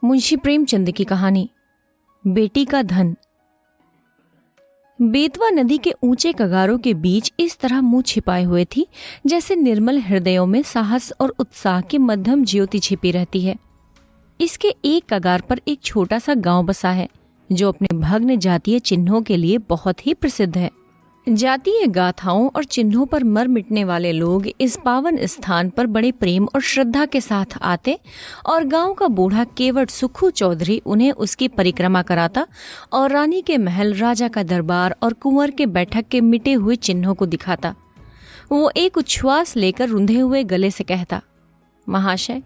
मुंशी प्रेमचंद की कहानी बेटी का धन। बेतवा नदी के ऊंचे कगारों के बीच इस तरह मुंह छिपाए हुए थी जैसे निर्मल हृदयों में साहस और उत्साह की मध्यम ज्योति छिपी रहती है। इसके एक कगार पर एक छोटा सा गांव बसा है जो अपने भग्न जातीय चिन्हों के लिए बहुत ही प्रसिद्ध है। जातीय गाथाओं और चिन्हों पर मर मिटने वाले लोग इस पावन स्थान पर बड़े प्रेम और श्रद्धा के साथ आते और गांव का बूढ़ा केवट सुखू चौधरी उन्हें उसकी परिक्रमा कराता और रानी के महल, राजा का दरबार और कुंवर के बैठक के मिटे हुए चिन्हों को दिखाता। वो एक उच्छ्वास लेकर रुंधे हुए गले से कहता, महाशय,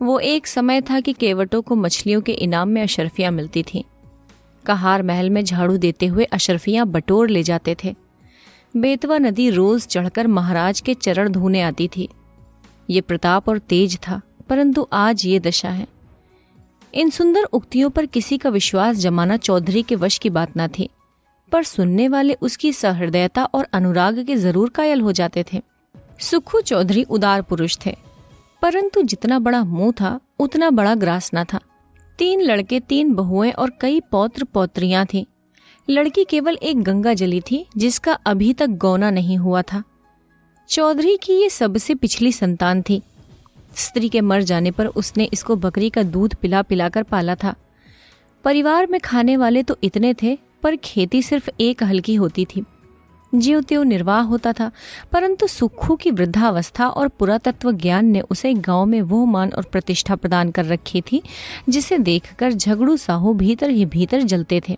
वो एक समय था कि केवटों को मछलियों के इनाम में अशरफियां मिलती थीं। कहार महल में झाड़ू देते हुए अशरफियां बटोर ले जाते थे। बेतवा नदी रोज चढ़कर महाराज के चरण धोने आती थी। ये प्रताप और तेज था, परंतु आज ये दशा है। इन सुंदर उक्तियों पर किसी का विश्वास जमाना चौधरी के वश की बात न थी, पर सुनने वाले उसकी सहृदयता और अनुराग के जरूर कायल हो जाते थे। सुखू चौधरी उदार पुरुष थे, परंतु जितना बड़ा मुंह था उतना बड़ा ग्रास न था। 3 लड़के, 3 बहुएं और कई पौत्र पौत्रियां थीं। लड़की केवल एक गंगा जली थी जिसका अभी तक गौना नहीं हुआ था। चौधरी की ये सबसे पिछली संतान थी। स्त्री के मर जाने पर उसने इसको बकरी का दूध पिला पिलाकर पाला था। परिवार में खाने वाले तो इतने थे, पर खेती सिर्फ एक हल की होती थी। ज्यों त्यों निर्वाह होता था, परंतु सुखू की वृद्धावस्था और पुरातत्व ज्ञान ने उसे गांव में वो मान और प्रतिष्ठा प्रदान कर रखी थी जिसे देखकर झगड़ू साहू भीतर ही भीतर जलते थे।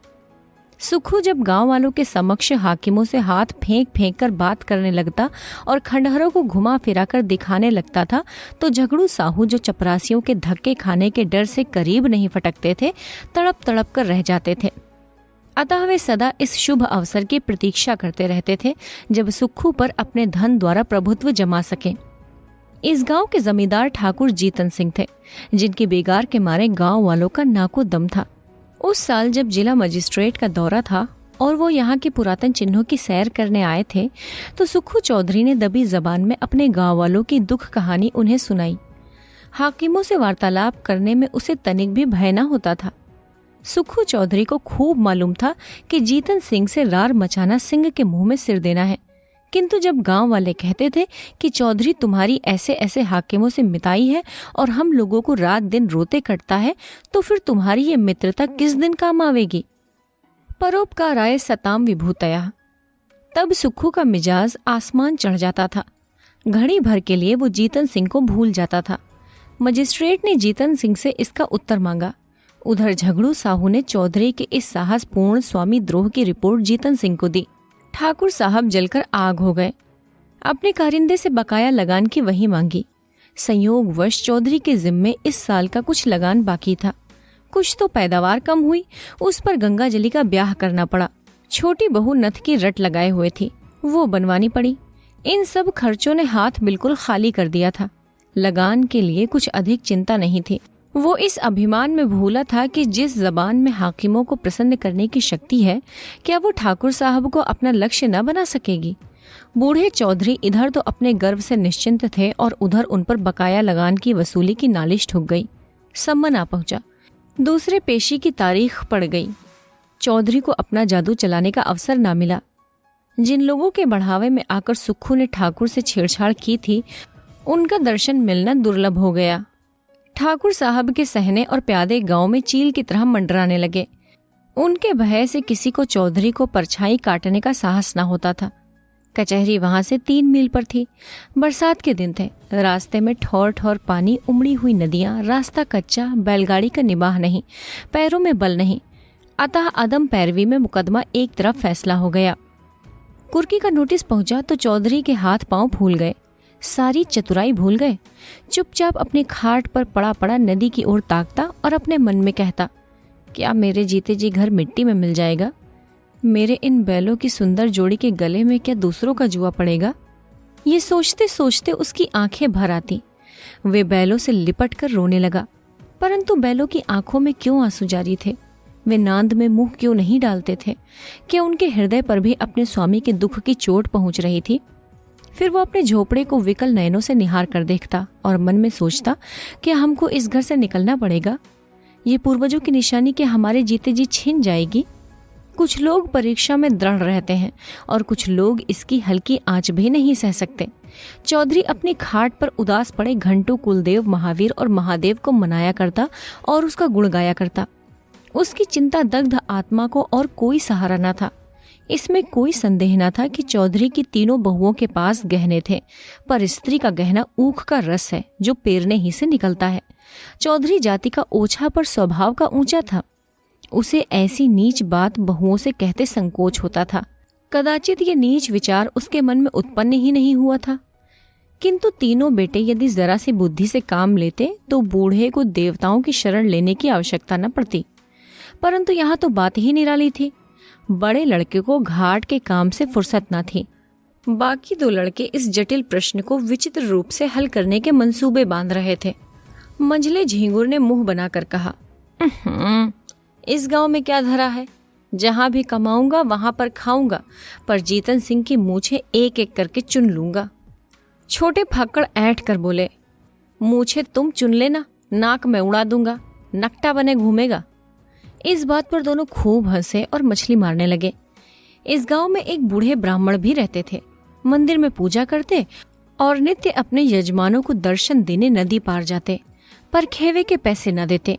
सुखू जब गांव वालों के समक्ष हाकिमों से हाथ फेंक फेंक कर बात करने लगता और खंडहरों को घुमा फिरा कर दिखाने लगता था, तो झगड़ू साहू, जो चपरासियों के धक्के खाने के डर से करीब नहीं फटकते थे, तड़प तड़प कर रह जाते थे। अतः वे सदा इस शुभ अवसर की प्रतीक्षा करते रहते थे जब सुखू पर अपने धन द्वारा प्रभुत्व जमा सके। इस गांव के जमींदार ठाकुर जीतन सिंह थे, जिनकी बेगार के मारे गांव वालों का नाको दम था। उस साल जब जिला मजिस्ट्रेट का दौरा था और वो यहाँ के पुरातन चिन्हों की सैर करने आए थे, तो सुखू चौधरी ने दबी जबान में अपने गांव वालों की दुख कहानी उन्हें सुनाई। हाकिमों से वार्तालाप करने में उसे तनिक भी भय न होता था। सुखू चौधरी को खूब मालूम था कि जीतन सिंह से रार मचाना सिंह के मुंह में सिर देना है, किंतु जब गांव वाले कहते थे कि चौधरी तुम्हारी ऐसे ऐसे हाकिमों से मिताई है और हम लोगों को रात दिन रोते कटता है, तो फिर तुम्हारी ये मित्रता किस दिन काम आवेगी। परोपकाराय सताम विभूतया। तब सुखू का मिजाज आसमान चढ़ जाता था। घड़ी भर के लिए वो जीतन सिंह को भूल जाता था। मजिस्ट्रेट ने जीतन सिंह से इसका उत्तर मांगा। उधर झगड़ू साहू ने चौधरी के इस साहसपूर्ण स्वामी द्रोह की रिपोर्ट जीतन सिंह को दी। ठाकुर साहब जलकर आग हो गए। अपने कारिंदे से बकाया लगान की वही मांगी। संयोगवश चौधरी के जिम्मे इस साल का कुछ लगान बाकी था। कुछ तो पैदावार कम हुई, उस पर गंगा जली का ब्याह करना पड़ा। छोटी बहू नथ की रट लगाए हुए थी, वो बनवानी पड़ी। इन सब खर्चों ने हाथ बिल्कुल खाली कर दिया था। लगान के लिए कुछ अधिक चिंता नहीं थी। वो इस अभिमान में भूला था कि जिस जबान में हाकिमों को प्रसन्न करने की शक्ति है, क्या वो ठाकुर साहब को अपना लक्ष्य न बना सकेगी। बूढ़े चौधरी इधर तो अपने गर्व से निश्चिंत थे और उधर उन पर बकाया लगान की वसूली की नालिश ठुक गई। सम्मन आ पहुंचा। दूसरे पेशी की तारीख पड़ गई। चौधरी को अपना जादू चलाने का अवसर ना मिला। जिन लोगों के बढ़ावे में आकर सुखू ने ठाकुर से छेड़छाड़ की थी, उनका दर्शन मिलना दुर्लभ हो गया। ठाकुर साहब के सहने और प्यादे गांव में चील की तरह मंडराने लगे। उनके भय से किसी को चौधरी को परछाई काटने का साहस न होता था। कचहरी वहां से 3 मील पर थी। बरसात के दिन थे। रास्ते में ठौर ठौर पानी, उमड़ी हुई नदियां, रास्ता कच्चा, बैलगाड़ी का निबाह नहीं, पैरों में बल नहीं। अतः अदम पैरवी में मुकदमा एक तरफ फैसला हो गया। कुर्की का नोटिस पहुंचा तो चौधरी के हाथ पांव फूल गए। सारी चतुराई भूल गए। चुपचाप अपने खाट पर पड़ा पड़ा नदी की ओर ताकता और अपने मन में कहता, क्या मेरे जीते जी घर मिट्टी में मिल जाएगा। मेरे इन बैलों की सुंदर जोड़ी के गले में क्या दूसरों का जुआ पड़ेगा। ये सोचते सोचते उसकी आंखें भर आती। वे बैलों से लिपट कर रोने लगा, परंतु बैलों की आंखों में क्यों आंसू जारी थे। वे नांद में मुंह क्यों नहीं डालते थे। क्या उनके हृदय पर भी अपने स्वामी के दुख की चोट पहुंच रही थी। फिर वो अपने झोपड़े को विकल नयनों से निहार कर देखता और मन में सोचता कि हमको इस घर से निकलना पड़ेगा। ये पूर्वजों की निशानी के हमारे जीते जी छिन जाएगी। कुछ लोग परीक्षा में दृढ़ रहते हैं और कुछ लोग इसकी हल्की आंच भी नहीं सह सकते। चौधरी अपनी खाट पर उदास पड़े घंटों कुलदेव, महावीर और महादेव को मनाया करता और उसका गुण गाया करता। उसकी चिंता दग्ध आत्मा को और कोई सहारा न था। इसमें कोई संदेह न था कि चौधरी की तीनों बहुओं के पास गहने थे, पर स्त्री का गहना ऊख का रस है जो पेरने ही से निकलता है। चौधरी जाति का ओछा पर स्वभाव का ऊंचा था। उसे ऐसी नीच बात बहुओं से कहते संकोच होता था। कदाचित ये नीच विचार उसके मन में उत्पन्न ही नहीं हुआ था। किंतु तीनों बेटे यदि जरा सी बुद्धि से काम लेते तो बूढ़े को देवताओं की शरण लेने की आवश्यकता न पड़ती। परंतु यहाँ तो बात ही निराली थी। बड़े लड़के को घाट के काम से फुर्सत न थी। बाकी दो लड़के इस जटिल प्रश्न को विचित्र रूप से हल करने के मंसूबे बांध रहे थे। मंझले झींगुर ने मुंह बनाकर कहा, इस गांव में क्या धरा है? जहां भी कमाऊंगा वहां पर खाऊंगा, पर जीतन सिंह की मूछें एक एक करके चुन लूंगा। छोटे फाकड़ ऐंठ कर बोले, मूछें तुम चुन लेना, नाक में उड़ा दूंगा, नकटा बने घूमेगा। इस बात पर दोनों खूब हंसे और मछली मारने लगे। इस गांव में एक बूढ़े ब्राह्मण भी रहते थे। मंदिर में पूजा करते और नित्य अपने यजमानों को दर्शन देने नदी पार जाते, पर खेवे के पैसे न देते।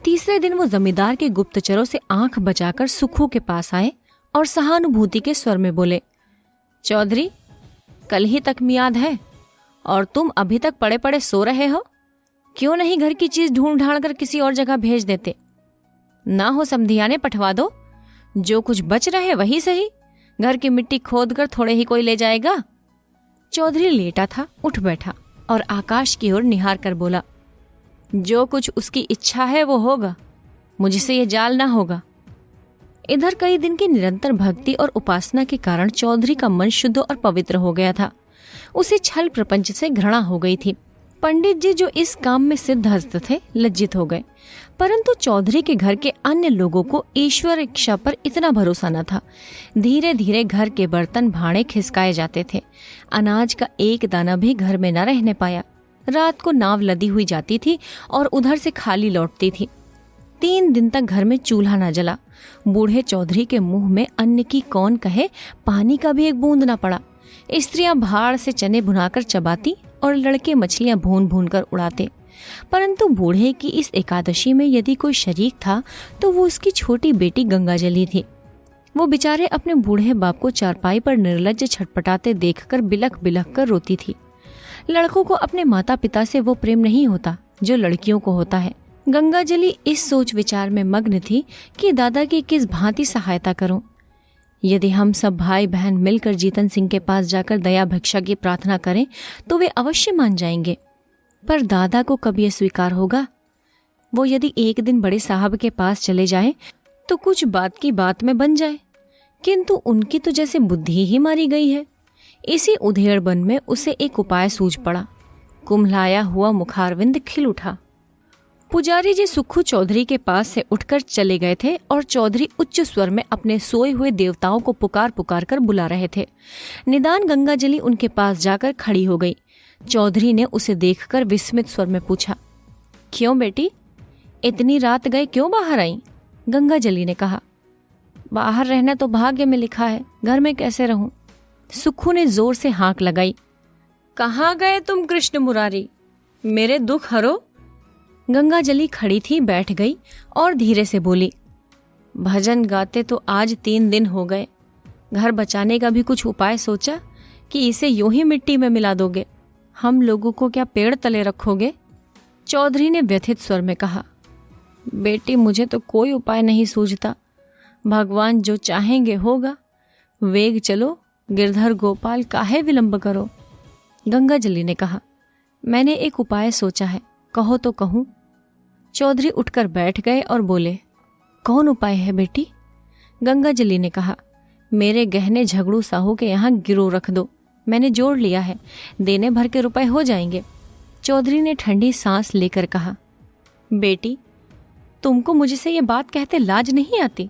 तीसरे दिन वो जमींदार के गुप्तचरों से आंख बचाकर सुखू के पास आए और सहानुभूति के स्वर में बोले, चौधरी, कल ही तक मियाद है और तुम अभी तक पड़े पड़े सो रहे हो। क्यों नहीं घर की चीज ढूंढ ढांड कर किसी और जगह भेज देते? ना हो समधियाने पठवा दो, जो कुछ बच रहे वही सही। घर की मिट्टी खोद कर थोड़े ही कोई ले जाएगा। चौधरी लेटा था, उठ बैठा और आकाश की ओर निहार कर बोला, जो कुछ उसकी इच्छा है वो होगा, मुझसे ये जाल ना होगा। इधर कई दिन की निरंतर भक्ति और उपासना के कारण चौधरी का मन शुद्ध और पवित्र हो गया था। उसे छल प्रपंच से घृणा हो गई थी। पंडित जी जो इस काम में सिद्धहस्त थे लज्जित हो गए, परंतु चौधरी के घर के अन्य लोगों को ईश्वर इच्छा पर इतना भरोसा न था। धीरे धीरे घर के बर्तन भाड़े खिसकाए जाते थे। अनाज का एक दाना भी घर में न रहने पाया। रात को नाव लदी हुई जाती थी और उधर से खाली लौटती थी। 3 दिन तक घर में चूल्हा न जला। बूढ़े चौधरी के मुंह में अन्न की कौन कहे, पानी का भी एक बूंद न पड़ा। स्त्रियां भाड़ से चने भुनाकर चबाती और लड़के मछलियां भून भून कर उड़ाते। परंतु बूढ़े की इस एकादशी में यदि कोई शरीक था तो वो उसकी छोटी बेटी गंगाजली थी। वो बेचारे अपने बूढ़े बाप को चारपाई पर निर्लज्ज छटपटाते देखकर बिलख बिलख कर रोती थी। लड़कों को अपने माता पिता से वो प्रेम नहीं होता जो लड़कियों को होता है। गंगाजली इस सोच विचार में मग्न थी कि दादा की किस भांति सहायता करूं। यदि हम सब भाई बहन मिलकर जीतन सिंह के पास जाकर दया भिक्षा की प्रार्थना करें तो वे अवश्य मान जाएंगे, पर दादा को कब ये स्वीकार होगा? वो यदि एक दिन बड़े साहब के पास चले जाएं तो कुछ बात की बात में बन जाए, किंतु उनकी तो जैसे बुद्धि ही मारी गई है। इसी उधेड़बन में उसे एक उपाय सूझ पड़ा। कुम्हलाया हुआ मुखारविंद खिल उठा। पुजारी जी सुखू चौधरी के पास से उठकर चले गए थे और चौधरी उच्च स्वर में अपने सोए हुए देवताओं को पुकार पुकार कर बुला रहे थे। निदान गंगाजली उनके पास जाकर खड़ी हो गई। चौधरी ने उसे देखकर विस्मित स्वर में पूछा, क्यों बेटी, इतनी रात गए क्यों बाहर आई? गंगाजली ने कहा, बाहर रहना तो भाग्य में लिखा है, घर में कैसे रहूं? सुखू ने जोर से हाँक लगाई, कहाँ गए तुम कृष्ण मुरारी, मेरे दुख हरो। गंगाजली खड़ी थी, बैठ गई और धीरे से बोली, भजन गाते तो आज 3 दिन हो गए। घर बचाने का भी कुछ उपाय सोचा कि इसे यूं ही मिट्टी में मिला दोगे? हम लोगों को क्या पेड़ तले रखोगे? चौधरी ने व्यथित स्वर में कहा, बेटी मुझे तो कोई उपाय नहीं सूझता। भगवान जो चाहेंगे होगा। वेग चलो, गिरधर गोपाल, काहे विलंब करो। गंगाजली ने कहा, मैंने एक उपाय सोचा है, कहो तो कहूं। चौधरी उठकर बैठ गए और बोले, कौन उपाय है बेटी? गंगाजली ने कहा, मेरे गहने झगड़ू साहू के यहाँ गिरो रख दो, मैंने जोड़ लिया है, देने भर के रुपए हो जाएंगे। चौधरी ने ठंडी सांस लेकर कहा, बेटी तुमको मुझसे ये बात कहते लाज नहीं आती?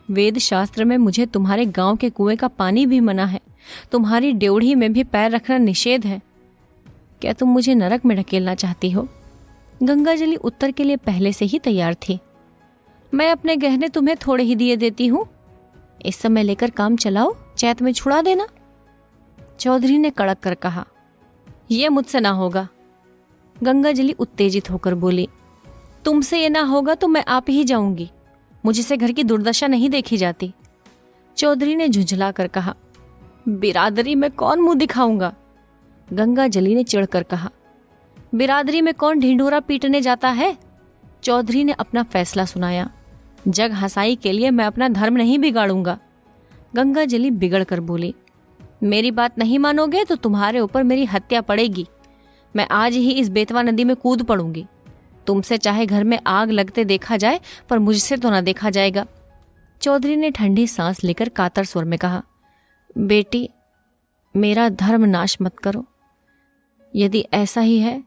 वेद शास्त्र में मुझे तुम्हारे गांव के कुएं का पानी भी मना है, तुम्हारी ड्योढ़ी में भी पैर रखना निषेध है। क्या तुम मुझे नरक में ढकेलना चाहती हो? गंगाजली उत्तर के लिए पहले से ही तैयार थी। मैं अपने गहने तुम्हें थोड़े ही दिए देती हूँ, इस समय लेकर काम चलाओ, चैत में छुड़ा देना। चौधरी ने कड़क कर कहा। यह मुझसे ना होगा। गंगाजली उत्तेजित होकर बोली। तुमसे ये ना होगा तो मैं आप ही जाऊंगी, मुझसे घर की दुर्दशा नहीं देखी जाती। चौधरी ने झुंझला कर कहा। बिरादरी में कौन मुंह दिखाऊंगा? गंगाजली ने चिढ़कर कहा। बिरादरी में कौन ढिंढोरा पीटने जाता है? चौधरी ने अपना फैसला सुनाया। जग हंसाई के लिए मैं अपना धर्म नहीं बिगाड़ूंगा। गंगाजली बिगड़ कर बोली। मेरी बात नहीं मानोगे तो तुम्हारे ऊपर मेरी हत्या पड़ेगी। मैं आज ही इस बेतवा नदी में कूद पड़ूंगी। तुमसे चाहे घर में आग लगते देखा जाए, पर मुझसे तो ना देखा जाएगा। चौधरी ने ठंडी सांस लेकर कातर स्वर में कहा। बेटी, मेरा धर्म नाश मत करो। यदि ऐसा ही है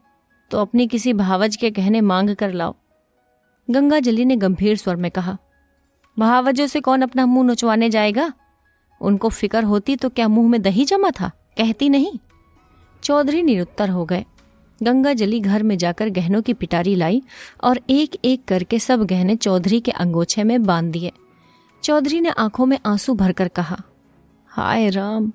तो अपनी किसी भावज के कहने मांग कर लाओ। गंगाजली ने गंभीर स्वर में कहा। भावजों से कौन अपना मुंह नुचवाने जाएगा? उनको फिक्र होती तो क्या मुंह में दही जमा था, कहती नहीं। चौधरी निरुत्तर हो गए। गंगाजली घर में जाकर गहनों की पिटारी लाई और एक एक करके सब गहने चौधरी के अंगोछे में बांध दिए। चौधरी ने आंखों में आंसू भरकर कहा। हाय राम,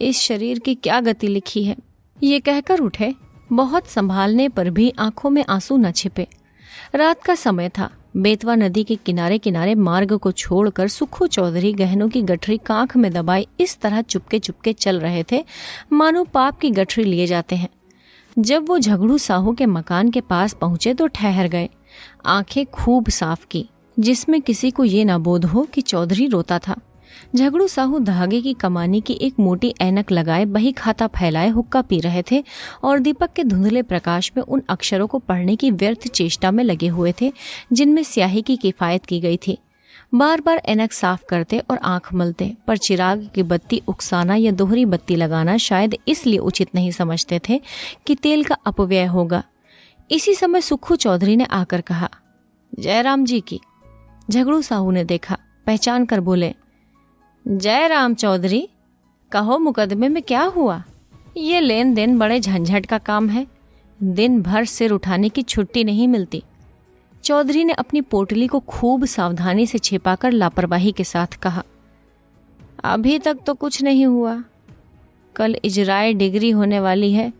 इस शरीर की क्या गति लिखी है। ये कहकर उठे। बहुत संभालने पर भी आंखों में आंसू न छिपे। रात का समय था। बेतवा नदी के किनारे किनारे मार्ग को छोड़कर सुखू चौधरी गहनों की गठरी कांख में दबाए इस तरह चुपके चुपके चल रहे थे मानो पाप की गठरी लिए जाते हैं। जब वो झगड़ू साहू के मकान के पास पहुंचे तो ठहर गए। आंखें खूब साफ की, जिसमें किसी को ये ना बोध हो कि चौधरी रोता था। झगड़ू साहू धागे की कमानी की एक मोटी ऐनक लगाए बही खाता फैलाए हुक्का पी रहे थे और दीपक के धुंधले प्रकाश में उन अक्षरों को पढ़ने की व्यर्थ चेष्टा में लगे हुए थे जिनमें स्याही की किफायत की गई थी। बार बार ऐनक साफ करते और आंख मलते, पर चिराग की बत्ती उकसाना या दोहरी बत्ती लगाना शायद इसलिए उचित नहीं समझते थे कि तेल का अपव्यय होगा। इसी समय सुखू चौधरी ने आकर कहा। जयराम जी की। झगड़ू साहू ने देखा, पहचान कर बोले। जयराम चौधरी, कहो मुकदमे में क्या हुआ? ये लेन देन बड़े झंझट का काम है, दिन भर सिर उठाने की छुट्टी नहीं मिलती। चौधरी ने अपनी पोटली को खूब सावधानी से छिपाकर लापरवाही के साथ कहा। अभी तक तो कुछ नहीं हुआ, कल इजराए डिग्री होने वाली है।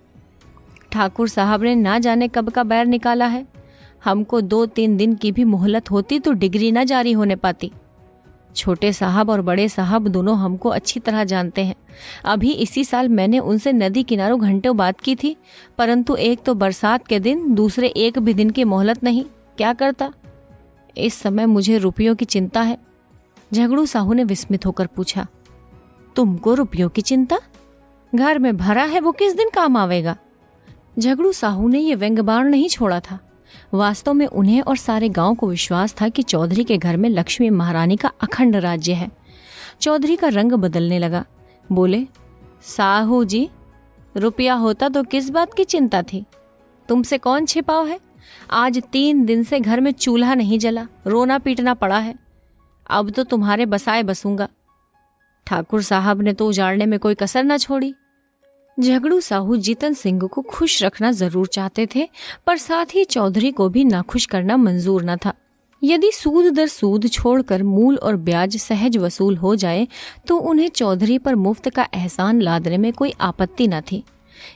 ठाकुर साहब ने ना जाने कब का बैर निकाला है। हमको 2-3 दिन की भी मोहलत होती तो डिग्री ना जारी होने पाती। छोटे साहब और बड़े साहब दोनों हमको अच्छी तरह जानते हैं। अभी इसी साल मैंने उनसे नदी किनारों घंटों बात की थी, परंतु एक तो बरसात के दिन, दूसरे एक भी दिन की मोहलत नहीं। क्या करता? इस समय मुझे रुपयों की चिंता है। झगड़ू साहू ने विस्मित होकर पूछा। तुमको रुपयों की चिंता? घर में भरा है, वो किस दिन काम आवेगा? झगड़ू साहू ने ये व्यंग्यबाण नहीं छोड़ा था। वास्तव में उन्हें और सारे गांव को विश्वास था कि चौधरी के घर में लक्ष्मी महारानी का अखंड राज्य है। चौधरी का रंग बदलने लगा। बोले, साहू जी, रुपया होता तो किस बात की चिंता थी? तुमसे कौन छिपाव है? आज 3 दिन से घर में चूल्हा नहीं जला, रोना पीटना पड़ा है। अब तो तुम्हारे बसाए बसूंगा। ठाकुर साहब ने तो उजाड़ने में कोई कसर न छोड़ी। झगड़ू साहू जीतन सिंह को खुश रखना जरूर चाहते थे, पर साथ ही चौधरी को भी नाखुश करना मंजूर न था। यदि सूद दर सूद छोड़कर मूल और ब्याज सहज वसूल हो जाए तो उन्हें चौधरी पर मुफ्त का एहसान लादने में कोई आपत्ति न थी।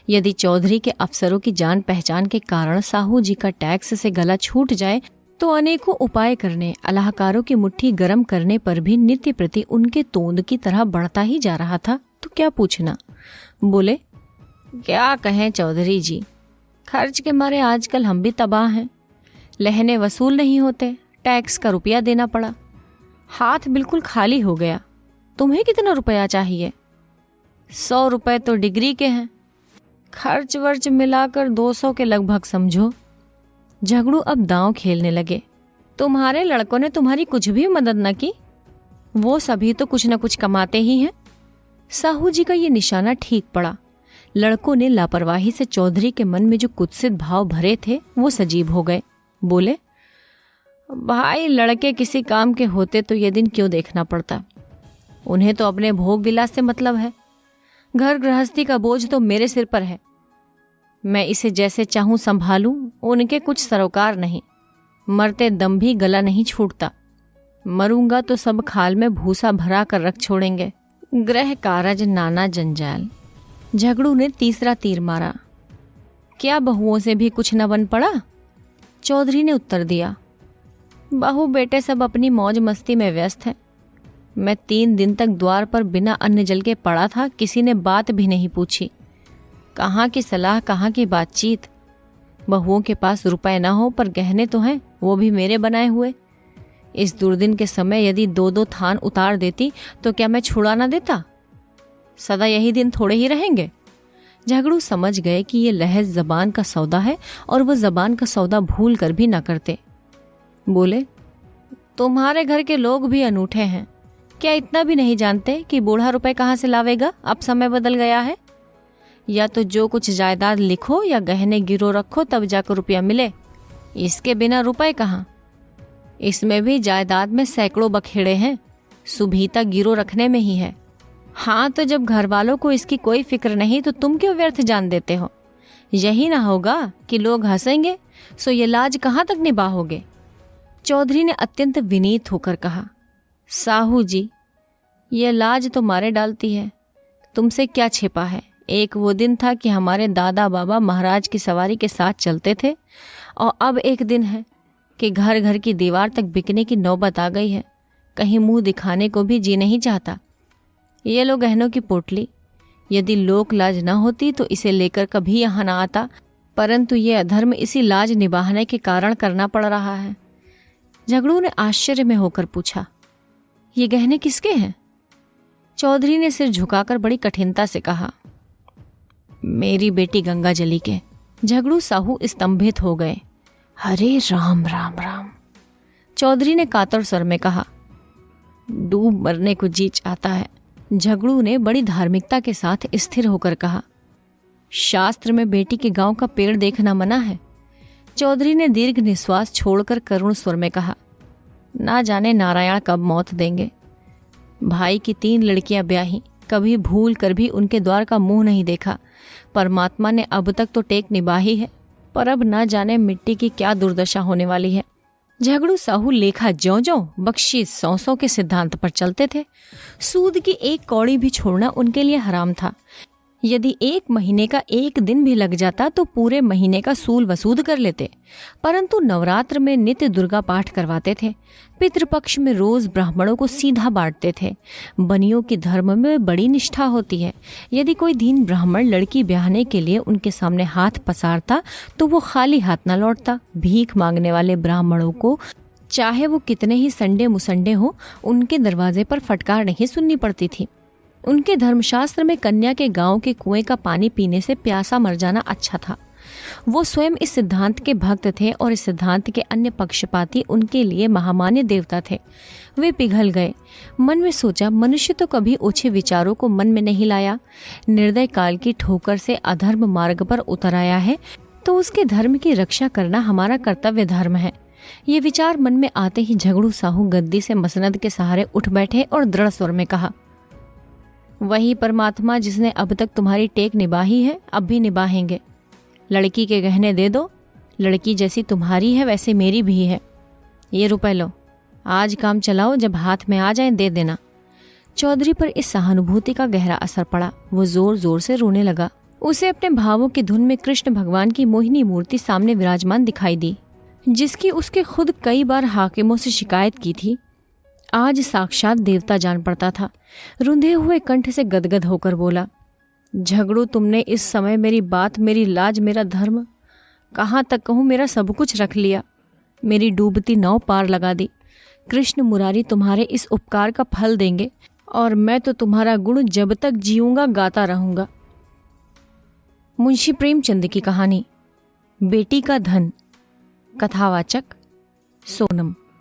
यदि चौधरी के अफसरों की जान पहचान के कारण साहू जी का टैक्स से गला छूट जाए तो अनेकों उपाय करने, अलाहकारों की मुट्ठी गर्म करने पर भी नित्य प्रति उनके तोंद की तरह बढ़ता ही जा रहा था। तो क्या पूछना। बोले, क्या कहें चौधरी जी, खर्च के मारे आजकल हम भी तबाह हैं। लहने वसूल नहीं होते, टैक्स का रुपया देना पड़ा, हाथ बिल्कुल खाली हो गया। तुम्हें कितना रुपया चाहिए? 100 रुपए तो डिग्री के हैं, खर्च वर्च मिलाकर 200 के लगभग समझो। झगड़ू अब दांव खेलने लगे। तुम्हारे लड़कों ने तुम्हारी कुछ भी मदद न की? वो सभी तो कुछ न कुछ कमाते ही हैं। साहू जी का ये निशाना ठीक पड़ा। लड़कों ने लापरवाही से चौधरी के मन में जो कुत्सित भाव भरे थे वो सजीव हो गए। बोले, भाई, लड़के किसी काम के होते तो ये दिन क्यों देखना पड़ता? उन्हें तो अपने भोग विलास से मतलब है। घर गृहस्थी का बोझ तो मेरे सिर पर है। मैं इसे जैसे चाहूं संभालूं, उनके कुछ सरोकार नहीं। मरते दम भी गला नहीं छूटता। मरूंगा तो सब खाल में भूसा भरा कर रख छोड़ेंगे। गृह कारज नाना जंजाल। झगड़ू ने तीसरा तीर मारा। क्या बहुओं से भी कुछ न बन पड़ा? चौधरी ने उत्तर दिया, बहू बेटे सब अपनी मौज मस्ती में व्यस्त हैं। मैं 3 दिन तक द्वार पर बिना अन्न जल के पड़ा था, किसी ने बात भी नहीं पूछी। कहाँ की सलाह, कहाँ की बातचीत। बहुओं के पास रुपए ना हो पर गहने तो हैं, वो भी मेरे बनाए हुए। इस दुर्दिन के समय यदि 2-2 थान उतार देती तो क्या मैं छुड़ा ना देता? सदा यही दिन थोड़े ही रहेंगे। झगड़ू समझ गए कि ये लहज जबान का सौदा है और वह जबान का सौदा भूल कर भी ना करते। बोले, तुम्हारे घर के लोग भी अनूठे हैं। क्या इतना भी नहीं जानते कि बूढ़ा रुपए कहाँ से लावेगा? अब समय बदल गया है। या तो जो कुछ जायदाद लिखो या गहने गिरो रखो, तब जाकर रुपया मिले। इसके बिना रुपए कहाँ? इसमें भी जायदाद में सैकड़ों बखेड़े हैं, सुभीता गिरो रखने में ही है। हाँ, तो जब घर वालों को इसकी कोई फिक्र नहीं तो तुम क्यों व्यर्थ जान देते हो? यही ना होगा कि लोग हंसेंगे, सो ये लाज कहाँ तक निभाओगे? चौधरी ने अत्यंत विनीत होकर कहा, साहू जी, ये लाज तो मारे डालती है। तुमसे क्या छिपा है? एक वो दिन था कि हमारे दादा बाबा महाराज की सवारी के साथ चलते थे, और अब एक दिन है कि घर घर की दीवार तक बिकने की नौबत आ गई है। कहीं मुंह दिखाने को भी जी नहीं चाहता। ये लो गहनों की पोटली। यदि लोक लाज न होती तो इसे लेकर कभी यहाँ न आता, परंतु ये अधर्म इसी लाज निभाने के कारण करना पड़ रहा है। झगड़ू ने आश्चर्य में होकर पूछा, ये गहने किसके हैं? चौधरी ने सिर झुकाकर बड़ी कठिनता से कहा, मेरी बेटी गंगा जली के। झगड़ू साहू स्तंभित हो गए। हरे राम राम राम। चौधरी ने कातर स्वर में कहा, डूब मरने को जी चाहता है। झगड़ू ने बड़ी धार्मिकता के साथ स्थिर होकर कहा, शास्त्र में बेटी के गांव का पेड़ देखना मना है। चौधरी ने दीर्घ निश्वास छोड़कर करुण स्वर में कहा, ना जाने नारायण कब मौत देंगे। भाई की 3 लड़कियां ब्याही, कभी भूल कर भी उनके द्वार का मुंह नहीं देखा। परमात्मा ने अब तक तो टेक निभाई है, पर अब ना जाने मिट्टी की क्या दुर्दशा होने वाली है। झगड़ू साहू लेखा ज्यों-ज्यों बख्शीश 100 के सिद्धांत पर चलते थे। सूद की 1 कौड़ी भी छोड़ना उनके लिए हराम था। यदि 1 महीने का 1 दिन भी लग जाता तो पूरे महीने का सूल वसूद कर लेते। परंतु नवरात्र में नित्य दुर्गा पाठ करवाते थे। पितृपक्ष में रोज ब्राह्मणों को सीधा बांटते थे। बनियों की धर्म में बड़ी निष्ठा होती है। यदि कोई दीन ब्राह्मण लड़की ब्याहने के लिए उनके सामने हाथ पसारता तो वो खाली हाथ न लौटता। भीख मांगने वाले ब्राह्मणों को चाहे वो कितने ही संडे मुसंडे हो, उनके दरवाजे पर फटकार नहीं सुननी पड़ती थी। उनके धर्मशास्त्र में कन्या के गांव के कुएं का पानी पीने से प्यासा मर जाना अच्छा था। वो स्वयं इस सिद्धांत के भक्त थे और इस सिद्धांत के अन्य पक्षपाती उनके लिए महामान्य देवता थे। वे पिघल गए। मन में सोचा, मनुष्य तो कभी ओछे विचारों को मन में नहीं लाया। निर्दय काल की ठोकर से अधर्म मार्ग पर उतर आया है तो उसके धर्म की रक्षा करना हमारा कर्तव्य धर्म है। ये विचार मन में आते ही झगड़ू साहू गद्दी से मसनद के सहारे उठ बैठे और दृढ़ स्वर में कहा, वही परमात्मा जिसने अब तक तुम्हारी टेक निभाई है, अब भी निभाएंगे। लड़की के गहने दे दो। लड़की जैसी तुम्हारी है वैसे मेरी भी है। ये रुपए लो, आज काम चलाओ, जब हाथ में आ जाए दे देना। चौधरी पर इस सहानुभूति का गहरा असर पड़ा। वो जोर जोर से रोने लगा। उसे अपने भावों की धुन में कृष्ण भगवान की मोहिनी मूर्ति सामने विराजमान दिखाई दी, जिसकी उसके खुद कई बार हाकिमों से शिकायत की थी। आज साक्षात देवता जान पड़ता था। रुंधे हुए कंठ से गदगद होकर बोला, झगड़ू, तुमने इस समय मेरी बात, मेरी लाज, मेरा धर्म, कहाँ तक कहूँ, मेरा सब कुछ रख लिया। मेरी डूबती नाव पार लगा दी। कृष्ण मुरारी तुम्हारे इस उपकार का फल देंगे और मैं तो तुम्हारा गुण जब तक जीऊंगा गाता रहूंगा। मुंशी प्रेमचंद की कहानी बेटी का धन। कथावाचक सोनम।